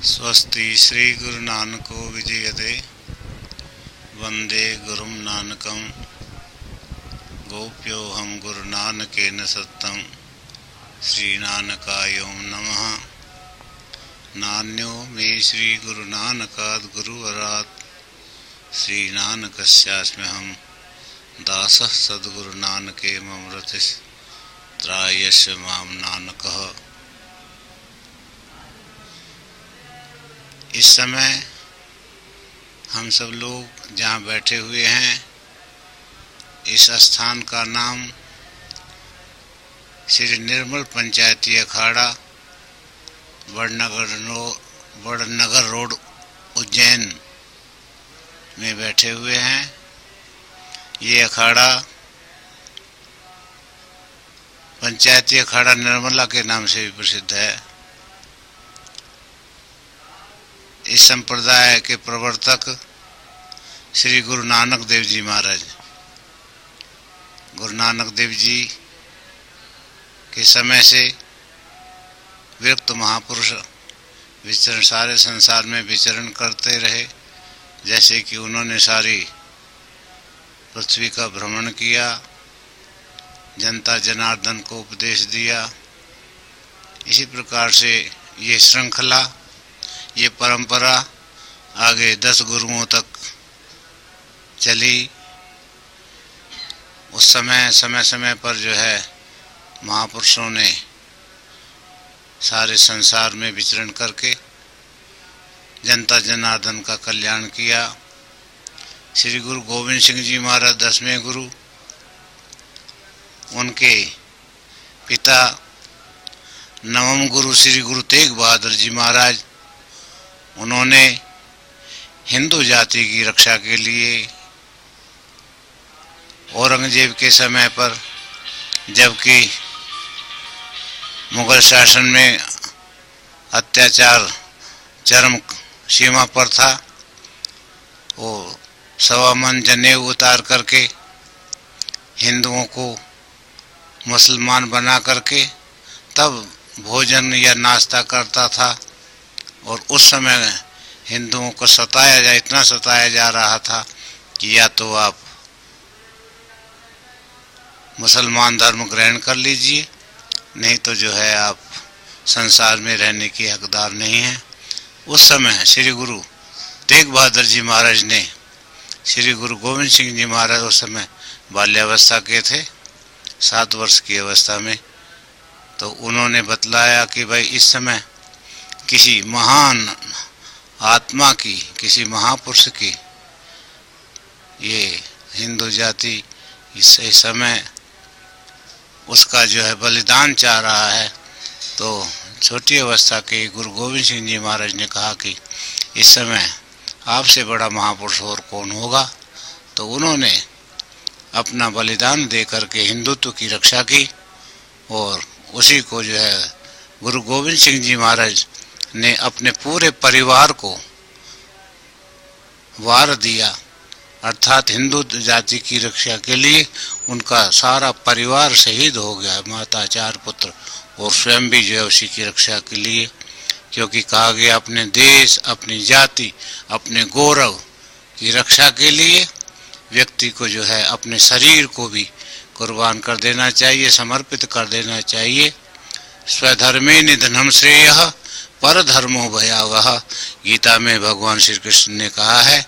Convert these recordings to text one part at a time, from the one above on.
स्वस्ति श्री गुरु नानको विजयते वंदे गुरुम नानकम गोप्योहम गुरु नानकेन सत्तम श्री नानकायों नमः। नान्यो मे श्री गुरु नानकाद गुरुवरात् श्री नानकस्यास्म्यहं दासः सद्गुरु नानके ममृतिस् त्रायस्य माम नानकः। इस समय हम सब लोग जहाँ बैठे हुए हैं, इस स्थान का नाम श्री निर्मल पंचायती अखाड़ा बड़नगर रोड उज्जैन में बैठे हुए हैं। ये अखाड़ा पंचायती अखाड़ा निर्मला के नाम से भी प्रसिद्ध है। इस संप्रदाय के प्रवर्तक श्री गुरु नानक देव जी महाराज, गुरु नानक देव जी के समय से विरक्त महापुरुष विचरण सारे संसार में विचरण करते रहे। जैसे कि उन्होंने सारी पृथ्वी का भ्रमण किया, जनता जनार्दन को उपदेश दिया। इसी प्रकार से ये श्रृंखला, ये परंपरा आगे 10 गुरुओं तक चली। उस समय पर जो है महापुरुषों ने सारे संसार में विचरण करके जनता जनार्दन का कल्याण किया। श्री गुरु गोविंद सिंह जी महाराज 10वें गुरु, उनके पिता 9वें गुरु श्री गुरु तेग बहादुर जी महाराज, उन्होंने हिंदू जाति की रक्षा के लिए औरंगजेब के समय पर, जबकि मुगल शासन में अत्याचार चरम सीमा पर था, वो 1.25 मन जनेऊ उतार करके हिंदुओं को मुसलमान बना करके तब भोजन या नाश्ता करता था। और उस समय हिंदुओं को इतना सताया जा रहा था कि या तो आप मुसलमान धर्म ग्रहण कर लीजिए, नहीं तो जो है आप संसार में रहने की हकदार नहीं हैं। उस समय श्री गुरु तेग बहादुर जी महाराज ने, श्री गुरु गोविंद सिंह जी महाराज उस समय बाल्यावस्था के थे, 7 वर्ष की अवस्था में, तो उन्होंने बतलाया कि भाई इस समय किसी महान आत्मा की, किसी महापुरुष की ये हिंदू जाति इस समय उसका जो है बलिदान चाह रहा है। तो छोटी अवस्था के गुरु गोविंद सिंह जी महाराज ने कहा कि इस समय आपसे बड़ा महापुरुष और कौन होगा। तो उन्होंने अपना बलिदान दे करके हिंदुत्व की रक्षा की और उसी को जो है गुरु गोविंद सिंह जी महाराज ने अपने पूरे परिवार को वार दिया, अर्थात हिंदू जाति की रक्षा के लिए उनका सारा परिवार शहीद हो गया, माता 4 पुत्र, और स्वयं भी जो है उसी की रक्षा के लिए। क्योंकि कहा गया अपने देश, अपनी जाति, अपने गौरव की रक्षा के लिए व्यक्ति को जो है अपने शरीर को भी कुर्बान कर देना चाहिए, समर्पित कर देना चाहिए। स्वधर्मे निधनम श्रेयः पर धर्मो भयावह, गीता में भगवान श्री कृष्ण ने कहा है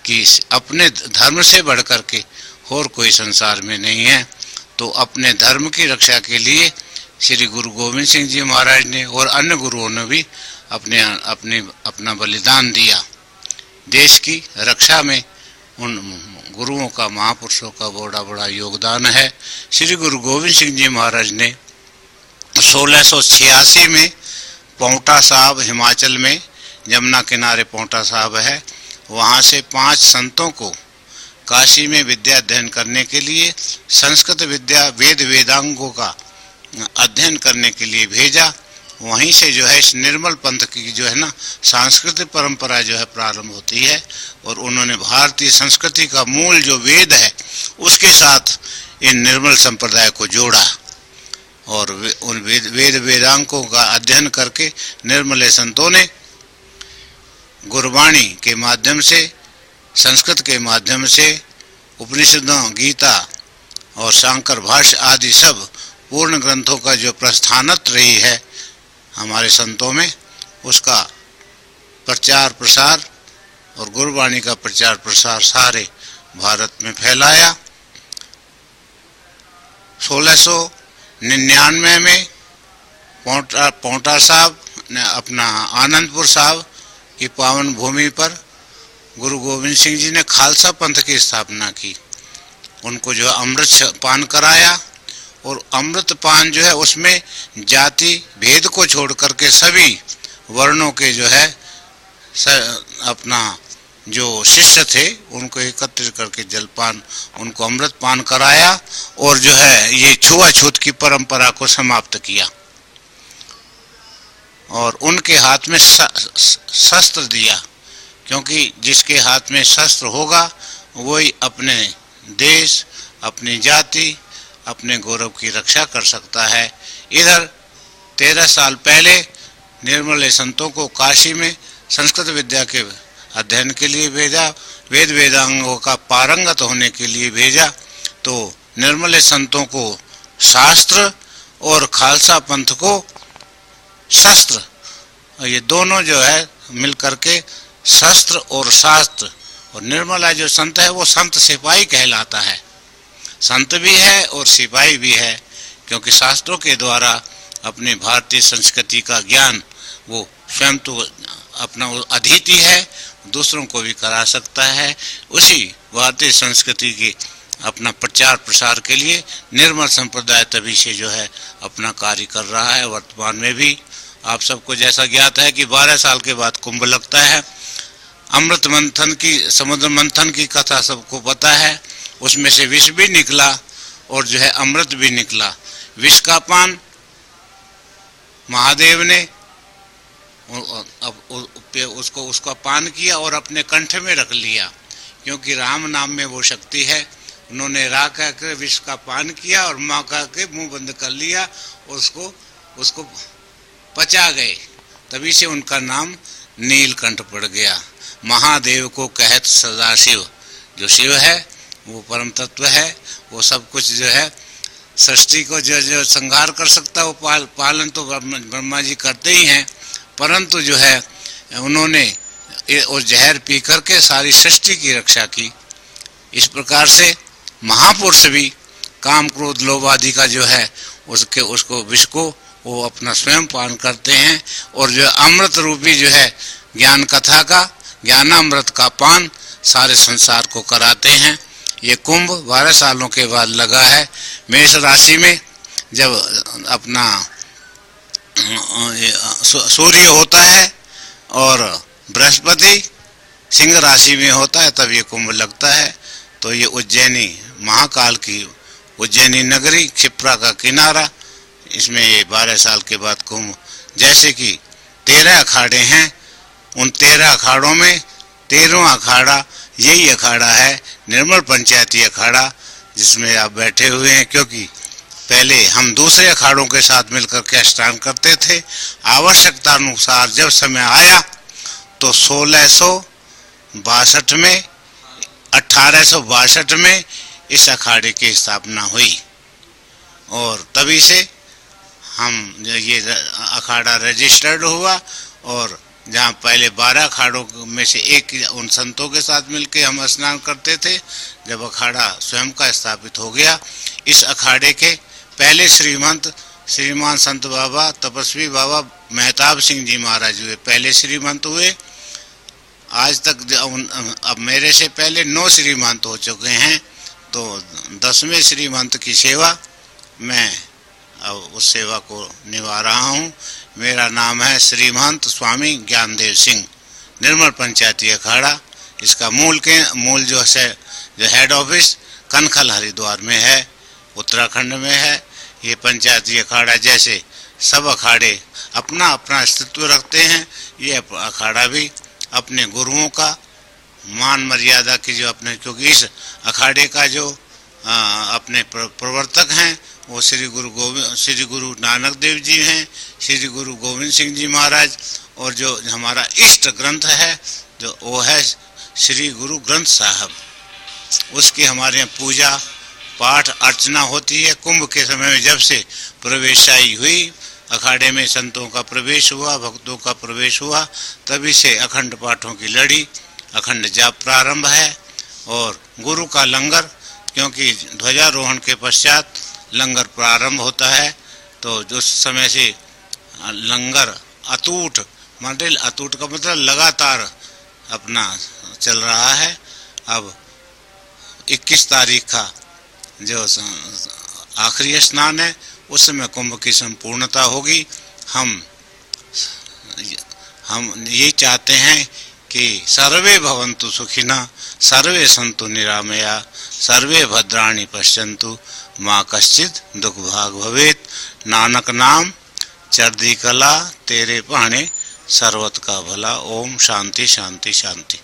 कि अपने धर्म से बढ़कर के और कोई संसार में नहीं है। तो अपने धर्म की रक्षा के लिए श्री गुरु गोविंद सिंह जी महाराज ने और अन्य गुरुओं ने भी अपना बलिदान दिया। देश की रक्षा में उन गुरुओं का, महापुरुषों का बड़ा योगदान है। श्री गुरु गोविंद सिंह जी महाराज ने 1686 में पौंटा साहब, हिमाचल में यमुना किनारे पौंटा साहब है, वहाँ से 5 संतों को काशी में विद्या अध्ययन करने के लिए, संस्कृत विद्या वेदांगों का अध्ययन करने के लिए भेजा। वहीं से जो है इस निर्मल पंथ की जो है ना सांस्कृतिक परंपरा जो है प्रारंभ होती है। और उन्होंने भारतीय संस्कृति का मूल जो वेद है उसके साथ इन निर्मल संप्रदाय को जोड़ा और उन वेदांकों का अध्ययन करके निर्मले संतों ने गुरबाणी के माध्यम से, संस्कृत के माध्यम से, उपनिषदों, गीता और शांकर भाष्य आदि सब पूर्ण ग्रंथों का जो प्रस्थानत रही है हमारे संतों में, उसका प्रचार प्रसार और गुरबाणी का प्रचार प्रसार सारे भारत में फैलाया। 1699 में पौंटा साहब ने अपना आनंदपुर साहब की पावन भूमि पर गुरु गोविंद सिंह जी ने खालसा पंथ की स्थापना की। उनको जो अमृत पान कराया, और अमृत पान जो है उसमें जाति भेद को छोड़ करके सभी वर्णों के जो है अपना जो शिष्य थे उनको एकत्रित करके जलपान, उनको अमृत पान कराया और जो है ये छुआछूत की परंपरा को समाप्त किया। और उनके हाथ में शस्त्र दिया, क्योंकि जिसके हाथ में शस्त्र होगा वही अपने देश, अपनी जाति, अपने गौरव की रक्षा कर सकता है। इधर 13 साल पहले निर्मले संतों को काशी में संस्कृत विद्या के अध्ययन के लिए भेजा, वेद वेदांगों का पारंगत होने के लिए भेजा, तो निर्मले संतों को शास्त्र और खालसा पंथ को शस्त्र, ये दोनों जो है मिलकर के शस्त्र और शास्त्र, और निर्मला जो संत है वो संत सिपाही कहलाता है। संत भी है और सिपाही भी है, क्योंकि शास्त्रों के द्वारा अपनी भारतीय संस्कृति का ज्ञान वो स्वयं तो अपना अधीति है, दूसरों को भी करा सकता है। उसी भारतीय संस्कृति की अपना प्रचार प्रसार के लिए निर्मल संप्रदाय तभी से जो है अपना कार्य कर रहा है। वर्तमान में भी आप सबको जैसा ज्ञात है कि 12 साल के बाद कुंभ लगता है। अमृत मंथन की, समुद्र मंथन की कथा सबको पता है। उसमें से विष भी निकला और जो है अमृत भी निकला। विष का पान महादेव ने उसका पान किया और अपने कंठ में रख लिया, क्योंकि राम नाम में वो शक्ति है। उन्होंने रा कह कर विष का पान किया और माँ कह के मुंह बंद कर लिया, उसको पचा गए, तभी से उनका नाम नीलकंठ पड़ गया। महादेव को कहत सदाशिव, जो शिव है वो परम तत्व है, वो सब कुछ जो है सृष्टि को जो संहार कर सकता है वो पालन तो ब्रह्मा जी करते ही हैं, परंतु जो है उन्होंने वो जहर पी करके सारी सृष्टि की रक्षा की। इस प्रकार से महापुरुष भी काम क्रोध लोभ आदि का जो है उसको विष को वो अपना स्वयं पान करते हैं, और जो अमृत रूपी जो है ज्ञान कथा का, ज्ञानामृत का पान सारे संसार को कराते हैं। ये कुंभ 12 सालों के बाद लगा है। मेष राशि में जब अपना सूर्य होता है और बृहस्पति सिंह राशि में होता है, तब ये कुंभ लगता है। तो ये उज्जैनी महाकाल की उज्जैनी नगरी, क्षिप्रा का किनारा, इसमें ये 12 साल के बाद कुंभ, जैसे कि 13 अखाड़े हैं, उन 13 अखाड़ों में 13वां अखाड़ा यही अखाड़ा है निर्मल पंचायती अखाड़ा, जिसमें आप बैठे हुए हैं। क्योंकि पहले हम दूसरे अखाड़ों के साथ मिलकर के अनुष्ठान करते थे, आवश्यकता अनुसार जब समय आया तो 1662 में 1862 में इस अखाड़े की स्थापना हुई, और तभी से हम ये अखाड़ा रजिस्टर्ड हुआ। और जहाँ पहले 12 अखाड़ों में से एक उन संतों के साथ मिलकर हम स्नान करते थे, जब अखाड़ा स्वयं का स्थापित हो गया, इस अखाड़े के पहले श्रीमंत श्रीमान संत बाबा तपस्वी बाबा मेहताब सिंह जी महाराज हुए, पहले श्रीमंत हुए। आज तक अब मेरे से पहले 9 श्रीमंत हो चुके हैं, तो 10वें श्रीमंत की सेवा मैं अब उस सेवा को निभा रहा हूँ। मेरा नाम है श्रीमंत स्वामी ज्ञानदेव सिंह, निर्मल पंचायती अखाड़ा। इसका मूल जो है जो हेड ऑफिस कनखल हरिद्वार में है, उत्तराखंड में है। ये पंचायती अखाड़ा जैसे सब अखाड़े अपना अपना अस्तित्व रखते हैं, ये अखाड़ा भी अपने गुरुओं का मान मर्यादा की जो अपने, क्योंकि इस अखाड़े का जो अपने प्रवर्तक हैं वो श्री गुरु नानक देव जी हैं, श्री गुरु गोविंद सिंह जी महाराज, और जो हमारा इष्ट ग्रंथ है जो वो है श्री गुरु ग्रंथ साहब। उसकी हमारे यहाँ पूजा पाठ अर्चना होती है। कुंभ के समय में जब से प्रवेशाई हुई, अखाड़े में संतों का प्रवेश हुआ, भक्तों का प्रवेश हुआ, तभी से अखंड पाठों की लड़ी, अखंड जाप प्रारंभ है। और गुरु का लंगर, क्योंकि ध्वजारोहण के पश्चात लंगर प्रारंभ होता है, तो उस समय से लंगर अटूट, मतलब अटूट का मतलब लगातार अपना चल रहा है। अब 21 तारीख का जो आखिरी स्नान है, उस समय कुंभ की संपूर्णता होगी। हम ये चाहते हैं कि सर्वे भवन्तु सुखिनः, सर्वे सन्तु निरामया, सर्वे भद्राणि पश्यन्तु, माँ कश्चित् दुख भाग भवेत्। नानक नाम चढ़दी कला, तेरे पाणे सर्वत का भला। ओम शांति शांति शांति।